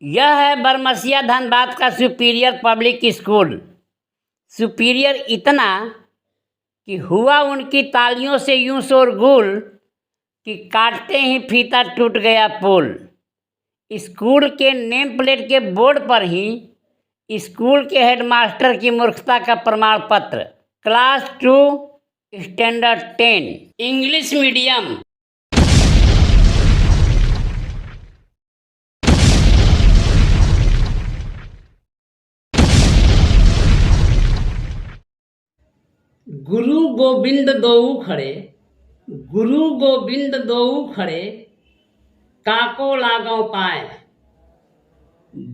यह है बरमसिया धनबाद का सुपीरियर पब्लिक स्कूल। सुपीरियर इतना कि हुआ उनकी तालियों से यूं शोरगुल कि काटते ही फीता टूट गया पुल। स्कूल के नेम प्लेट के बोर्ड पर ही स्कूल के हेडमास्टर की मूर्खता का प्रमाण पत्र। Class 2 standard 10 English medium. गुरु गोविंद दोऊ खड़े, गुरु गोविंद दोऊ खड़े, काको लागों पाए।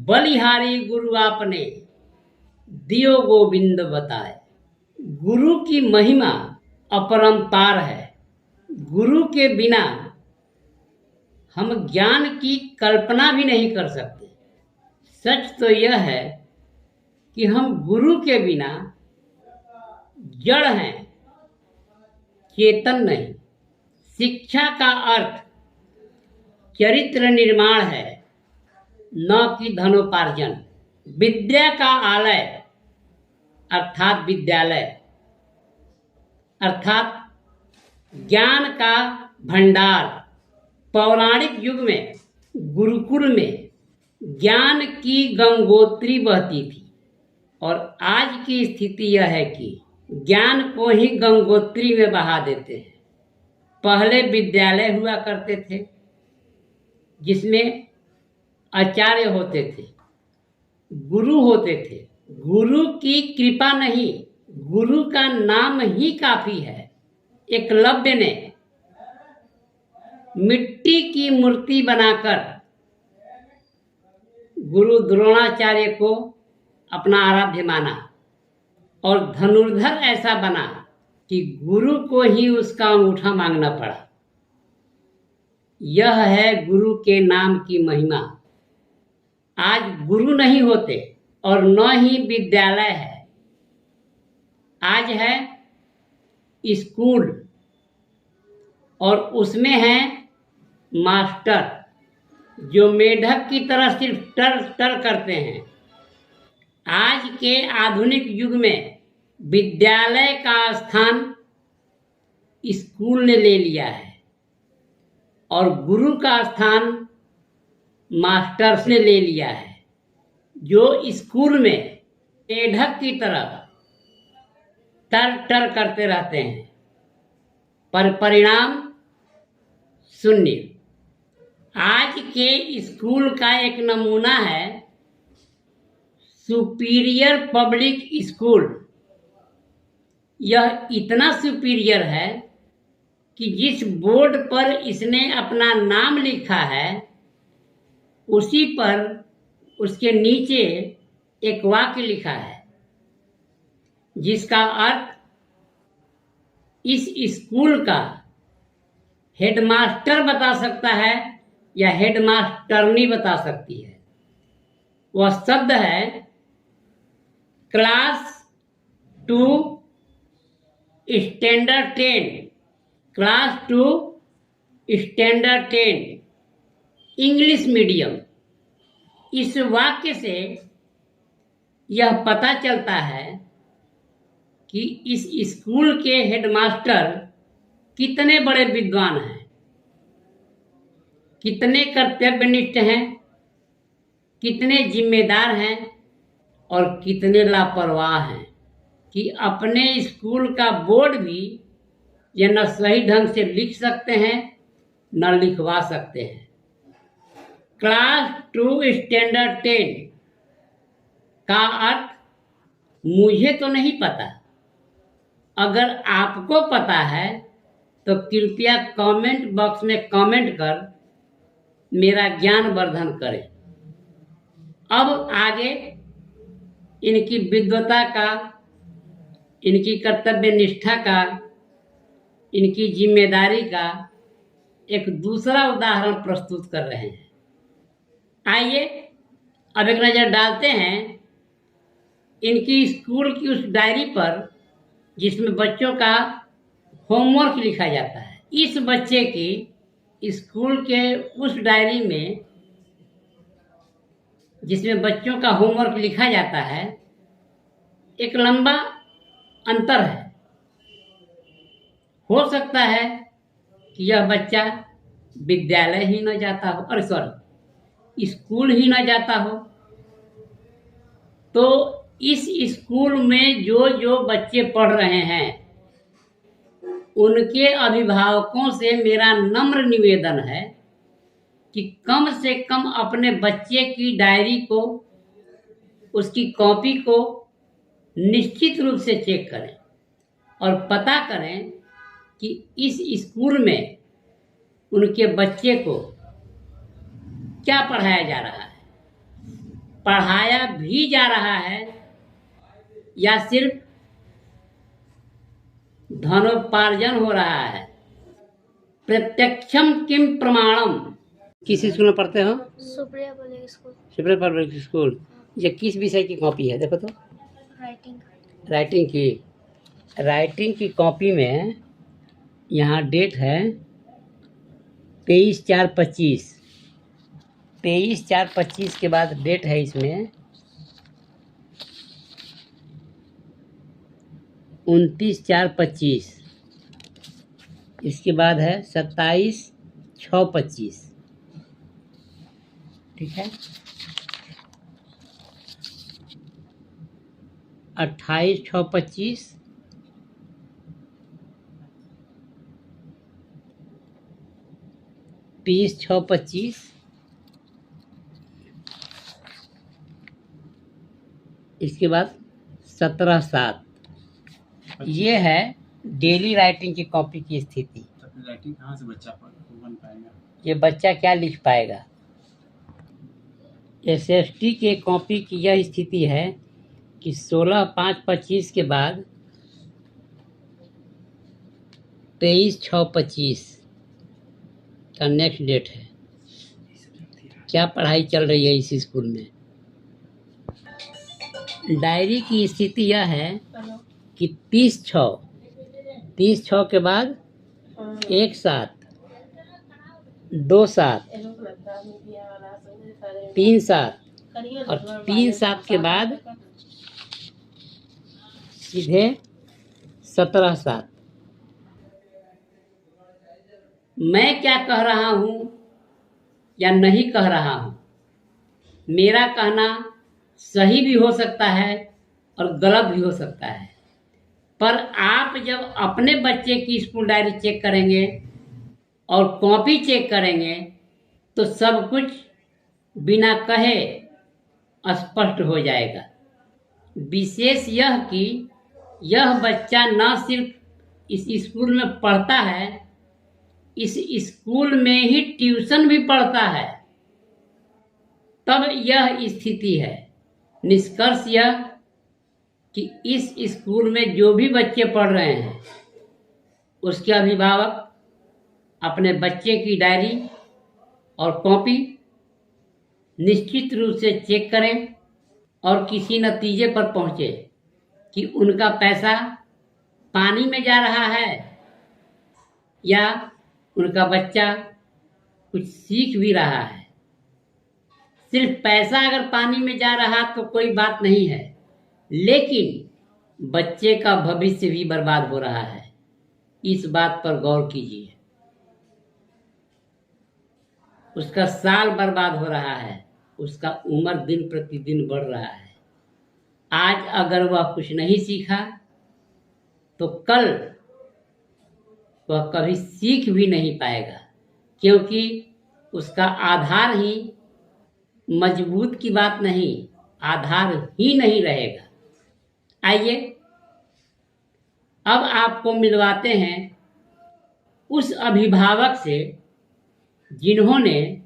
बलिहारी गुरु आपने दियो गोविंद बताए। गुरु की महिमा अपरंपार है। गुरु के बिना हम ज्ञान की कल्पना भी नहीं कर सकते। सच तो यह है कि हम गुरु के बिना जड़ हैं, चेतन नहीं। शिक्षा का अर्थ चरित्र निर्माण है, न कि धनोपार्जन। विद्या का आलय अर्थात विद्यालय, अर्थात ज्ञान का भंडार। पौराणिक युग में गुरुकुल में ज्ञान की गंगोत्री बहती थी और आज की स्थिति यह है कि ज्ञान को ही गंगोत्री में बहा देते हैं। पहले विद्यालय हुआ करते थे जिसमें आचार्य होते थे, गुरु होते थे। गुरु की कृपा नहीं, गुरु का नाम ही काफी है। एकलव्य ने मिट्टी की मूर्ति बनाकर गुरु द्रोणाचार्य को अपना आराध्य माना और धनुर्धर ऐसा बना कि गुरु को ही उसका अंगूठा मांगना पड़ा। यह है गुरु के नाम की महिमा। आज गुरु नहीं होते और न ही विद्यालय है। आज है स्कूल और उसमें है मास्टर जो मेढक की तरह सिर्फ टर टर करते हैं। आज के आधुनिक युग में विद्यालय का स्थान स्कूल ने ले लिया है और गुरु का स्थान मास्टर्स ने ले लिया है, जो स्कूल में मेढक की तरह टर टर करते रहते हैं पर परिणाम शून्य। आज के स्कूल का एक नमूना है सुपीरियर पब्लिक स्कूल। यह इतना सुपीरियर है कि जिस बोर्ड पर इसने अपना नाम लिखा है उसी पर उसके नीचे एक वाक्य लिखा है जिसका अर्थ इस स्कूल का हेडमास्टर बता सकता है या हेडमास्टरनी बता सकती है। वह शब्द है class 2 standard 10। Class 2 standard 10 English medium. इस वाक्य से यह पता चलता है कि इस स्कूल के हेडमास्टर कितने बड़े विद्वान हैं, कितने कर्तव्यनिष्ठ हैं, कितने जिम्मेदार हैं और कितने लापरवाह हैं कि अपने स्कूल का बोर्ड भी ये न सही ढंग से लिख सकते हैं न लिखवा सकते हैं। क्लास 2 स्टैंडर्ड 10 का अर्थ मुझे तो नहीं पता। अगर आपको पता है तो कृपया कमेंट बॉक्स में कमेंट कर मेरा ज्ञान वर्धन करें। अब आगे इनकी विद्वता का, इनकी कर्तव्य निष्ठा का, इनकी जिम्मेदारी का एक दूसरा उदाहरण प्रस्तुत कर रहे हैं। आइए अब एक नज़र डालते हैं इनकी स्कूल की उस डायरी पर जिसमें बच्चों का होमवर्क लिखा जाता है। इस बच्चे की स्कूल के उस डायरी में जिसमें बच्चों का होमवर्क लिखा जाता है, एक लंबा अंतर है। हो सकता है कि यह बच्चा विद्यालय ही न जाता हो, और सॉरी स्कूल ही न जाता हो, तो इस स्कूल में जो जो बच्चे पढ़ रहे हैं उनके अभिभावकों से मेरा नम्र निवेदन है कि कम से कम अपने बच्चे की डायरी को, उसकी कॉपी को निश्चित रूप से चेक करें और पता करें कि इस स्कूल में उनके बच्चे को क्या पढ़ाया जा रहा है, पढ़ाया भी जा रहा है या सिर्फ धनोपार्जन हो रहा है। प्रत्यक्षम किम प्रमाणम। किस स्कूल में पढ़ते हो? Supriya public school. Supriya public school. ये किस विषय की कॉपी है? देखो तो। राइटिंग की कॉपी में यहाँ डेट है 23/4/25। 23/4/25 के बाद डेट है इसमें 29/4/25। इसके बाद है 27/6/25। ठीक है। 28/6/25। 30/6/25। इसके बाद 17/7। ये है डेली राइटिंग की कॉपी की स्थिति। राइटिंग कहाँ से बच्चा बन पाएगा? ये बच्चा क्या लिख पाएगा? SST के कॉपी की यह स्थिति है कि 16/5/25 के बाद 23/6/25 का नेक्स्ट डेट है। क्या पढ़ाई चल रही है इस स्कूल में? डायरी की स्थिति यह है कि 30/6 के बाद 1/7, 2/7, 3/7 और 3/7 के बाद सीधे 17/7। मैं क्या कह रहा हूँ या नहीं कह रहा हूँ, मेरा कहना सही भी हो सकता है और गलत भी हो सकता है, पर आप जब अपने बच्चे की स्कूल डायरी चेक करेंगे और कॉपी चेक करेंगे तो सब कुछ बिना कहे स्पष्ट हो जाएगा। विशेष यह कि यह बच्चा न सिर्फ इस स्कूल में पढ़ता है, इस स्कूल में ही ट्यूशन भी पढ़ता है, तब यह स्थिति है। निष्कर्ष यह कि इस स्कूल में जो भी बच्चे पढ़ रहे हैं उसके अभिभावक अपने बच्चे की डायरी और कॉपी निश्चित रूप से चेक करें और किसी नतीजे पर पहुंचे कि उनका पैसा पानी में जा रहा है या उनका बच्चा कुछ सीख भी रहा है। सिर्फ पैसा अगर पानी में जा रहा तो कोई बात नहीं है, लेकिन बच्चे का भविष्य भी बर्बाद हो रहा है। इस बात पर गौर कीजिए। उसका साल बर्बाद हो रहा है, उसका उम्र दिन प्रतिदिन बढ़ रहा है। आज अगर वह कुछ नहीं सीखा तो कल वह कभी सीख भी नहीं पाएगा, क्योंकि उसका आधार ही मजबूत की बात नहीं, आधार ही नहीं रहेगा। आइए अब आपको मिलवाते हैं उस अभिभावक से जिन्होंने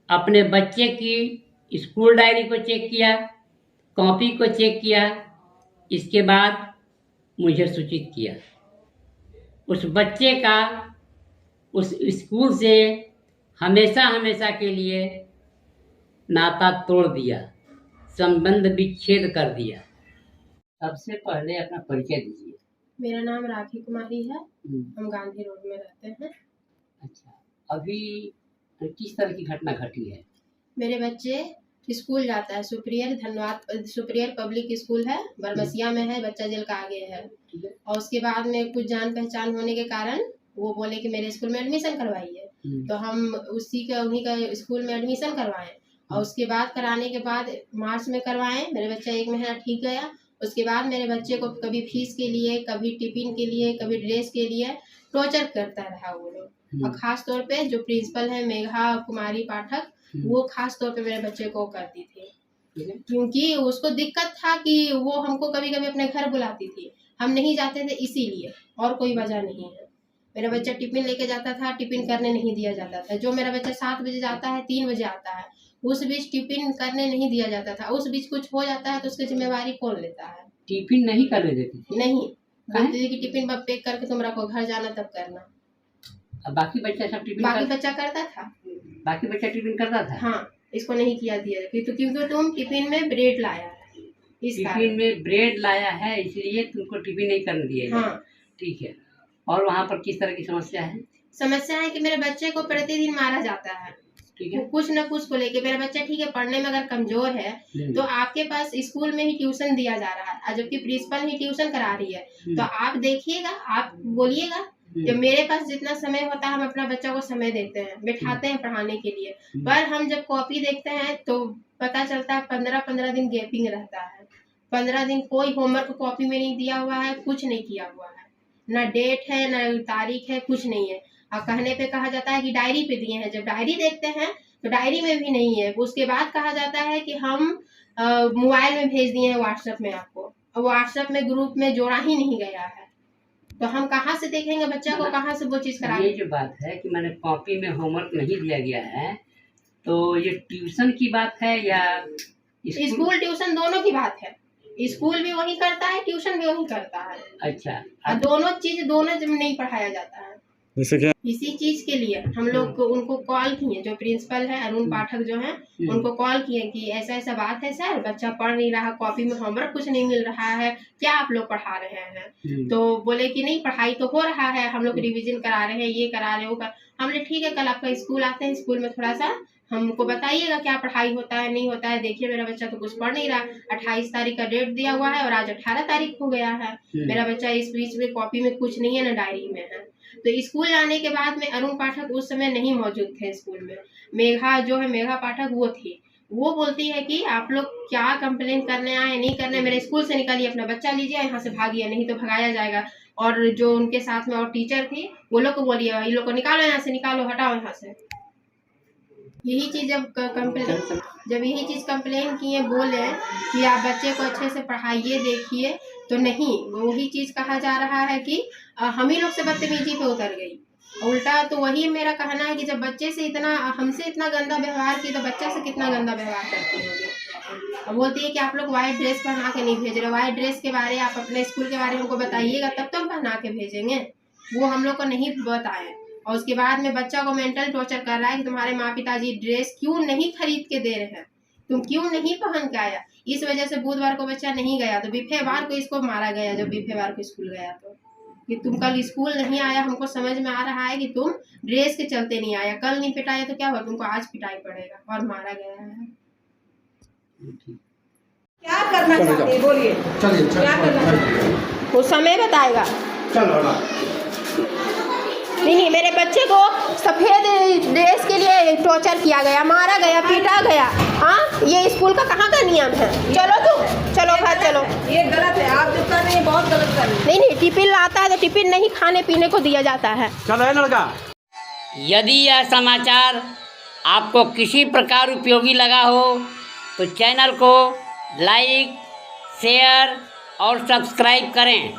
अपने बच्चे की स्कूल डायरी को चेक किया, कॉपी को चेक किया, इसके बाद मुझे सूचित किया। उस बच्चे का उस स्कूल से हमेशा हमेशा के लिए नाता तोड़ दिया, संबंध विच्छेद कर दिया। सबसे पहले अपना परिचय दीजिए। मेरा नाम राखी कुमारी है। हम गांधी रोड में रहते हैं। अच्छा, अभी किस तरह की घटना घटी है? मेरे बच्चे स्कूल जाता है सुप्रियर पब्लिक स्कूल है, बरमसिया में है, बच्चा जेल का आगे है। और उसके बाद में कुछ जान पहचान होने के कारण वो बोले कि मेरे स्कूल में एडमिशन करवाइए, तो हम उन्हीं का स्कूल में एडमिशन करवाएं। और उसके बाद कराने के बाद मार्च में करवाएं, मेरे बच्चा 1 महीना ठीक गया। उसके बाद मेरे बच्चे को कभी फीस के लिए, कभी टिफिन के लिए, कभी ड्रेस के लिए टॉर्चर करता रहा वो लोग। और खास तौर पे जो प्रिंसिपल है मेघा कुमारी पाठक, वो खास तौर पे मेरे बच्चे को करती थी, क्योंकि उसको दिक्कत था कि वो हमको कभी कभी अपने घर बुलाती थी, हम नहीं जाते थे इसीलिए, और कोई वजह नहीं है। मेरा बच्चा टिफिन लेके जाता था, टिफिन करने नहीं दिया जाता था। जो मेरा बच्चा 7 बजे जाता है 3 बजे आता है, उस बीच टिफिन करने नहीं दिया जाता था। उस बीच कुछ हो जाता है तो उसकी जिम्मेवारी कौन लेता है? टिफिन नहीं करने देती थी? नहीं, बोलती थी कि टिफिन पैक करके तुम रखो, घर जाना तब करना। अब बाकी बच्चा सब टिफिन बच्चा करता था, बाकी बच्चा टिफिन करता था। हाँ, इसको नहीं किया दिया क्योंकि तुम टिफिन में ब्रेड लाया है, टिफिन में ब्रेड लाया है इसलिए तुमको टिफिन नहीं करने दिया। हाँ, ठीक है। और वहाँ पर किस तरह की समस्या है? समस्या है कि मेरे बच्चे को प्रतिदिन मारा जाता है। ठीक है। कुछ न कुछ को लेके मेरा बच्चा ठीक है, पढ़ने में अगर कमजोर है तो आपके पास स्कूल में ही ट्यूशन दिया जा रहा है, जबकि प्रिंसिपल ही ट्यूशन करा रही है। तो आप देखिएगा, आप बोलिएगा, जब मेरे पास जितना समय होता है हम अपना बच्चा को समय देते हैं, बैठाते हैं पढ़ाने के लिए, पर हम जब कॉपी देखते हैं तो पता चलता है 15-15 दिन गैपिंग रहता है। 15 दिन कोई होमवर्क कॉपी में नहीं दिया हुआ है, कुछ नहीं किया हुआ है, ना डेट है ना तारीख है, कुछ नहीं है। और कहने पे कहा जाता है कि डायरी पे दिए हैं, जब डायरी देखते हैं तो डायरी में भी नहीं है। उसके बाद कहा जाता है कि हम मोबाइल में भेज दिए हैं व्हाट्सएप में आपको, और व्हाट्सएप में ग्रुप में जोड़ा ही नहीं गया है, तो हम कहाँ से देखेंगे बच्चा को, कहाँ से वो चीज करा? ये जो बात है कि मैंने कॉपी में होमवर्क नहीं दिया गया है, तो ये ट्यूशन की बात है या स्कूल ट्यूशन दोनों की बात है? स्कूल भी वही करता है, ट्यूशन भी वही करता है। अच्छा, और दोनों जब नहीं पढ़ाया जाता है। जैसे क्या? इसी चीज के लिए हम लोग को उनको कॉल किए, जो प्रिंसिपल है अरुण पाठक जो है, उनको कॉल किए कि ऐसा ऐसा बात है सर, बच्चा पढ़ नहीं रहा, कॉपी में होमवर्क कुछ नहीं मिल रहा है, क्या आप लोग पढ़ा रहे हैं? तो बोले कि नहीं, पढ़ाई तो हो रहा है, हम लोग रिवीजन करा रहे हैं, ये करा रहे हो। हमने ठीक है, कल आपका स्कूल आते हैं, स्कूल में थोड़ा सा हमको बताइएगा क्या पढ़ाई होता है नहीं होता है। देखिए मेरा बच्चा तो कुछ पढ़ नहीं रहा, 28 तारीख का डेट दिया हुआ है और आज 18 तारीख हो गया है। मेरा बच्चा इस बीच में कॉपी में कुछ नहीं है, ना डायरी में है। तो स्कूल जाने के बाद में अरुण पाठक उस समय नहीं मौजूद थे स्कूल में, मेघा पाठक वो थी। वो बोलती है कि आप लोग क्या कंप्लेन करने आए, नहीं करने, मेरे स्कूल से निकालिए, अपना बच्चा लीजिए, यहाँ से भागिए, नहीं तो भगाया जाएगा। और जो उनके साथ में और टीचर थी वो लोग को बोलिए, ये लोग को निकालो यहाँ से, निकालो, हटाओ यहाँ से। यही चीज जब यही चीज कंप्लेन किए, बोले कि आप बच्चे को अच्छे से पढ़ाइए, देखिए, तो नहीं, वही चीज कहा जा रहा है कि हम ही लोग से बदतमीजी पे उतर गई। उल्टा तो वही मेरा कहना है कि जब बच्चे से हमसे इतना गंदा व्यवहार की, तो बच्चा से कितना गंदा व्यवहार करती होगी। बोलती है कि आप लोग व्हाइट ड्रेस पहना के नहीं भेज रहे, व्हाइट ड्रेस के बारे आप अपने स्कूल के बारे में हमको बताइएगा, तब तो हम पहना के भेजेंगे। वो हम लोग को नहीं बताए। और उसके बाद में बच्चा को मेंटल टॉर्चर कर रहा है कि तुम्हारे माँ पिताजी ड्रेस क्यों नहीं खरीद के दे रहे हैं, तुम क्यों नहीं पहन के आया। इस वजह से बुधवार को बच्चा नहीं गया, तो बीफेवार को इसको मारा गया। जब बीफेवार को स्कूल गया तो कि तुम कल स्कूल नहीं आया, हमको समझ में आ रहा है कि तुम ड्रेस के चलते नहीं आया, कल नहीं पिटाया तो क्या हुआ, तुमको आज पिटाई पड़ेगा, और मारा गया है। क्या करना चाहते हैं बोलिए, क्या करना चाहते हैं? वो समय बताएगा। नहीं, मेरे बच्चे को सफेद ड्रेस के लिए टॉर्चर किया गया, मारा गया, पीटा गया। हाँ, ये स्कूल का कहाँ का नियम है? चलो घर चलो। ये गलत है, आप जो कर रहे हैं बहुत गलत कर रहे हैं। नहीं, टिफिन लाता है तो टिफिन नहीं खाने पीने को दिया जाता है। चल है लड़का। यदि यह समाचार आपको किसी प्रकार उपयोगी लगा हो तो चैनल को लाइक, शेयर और सब्सक्राइब करें।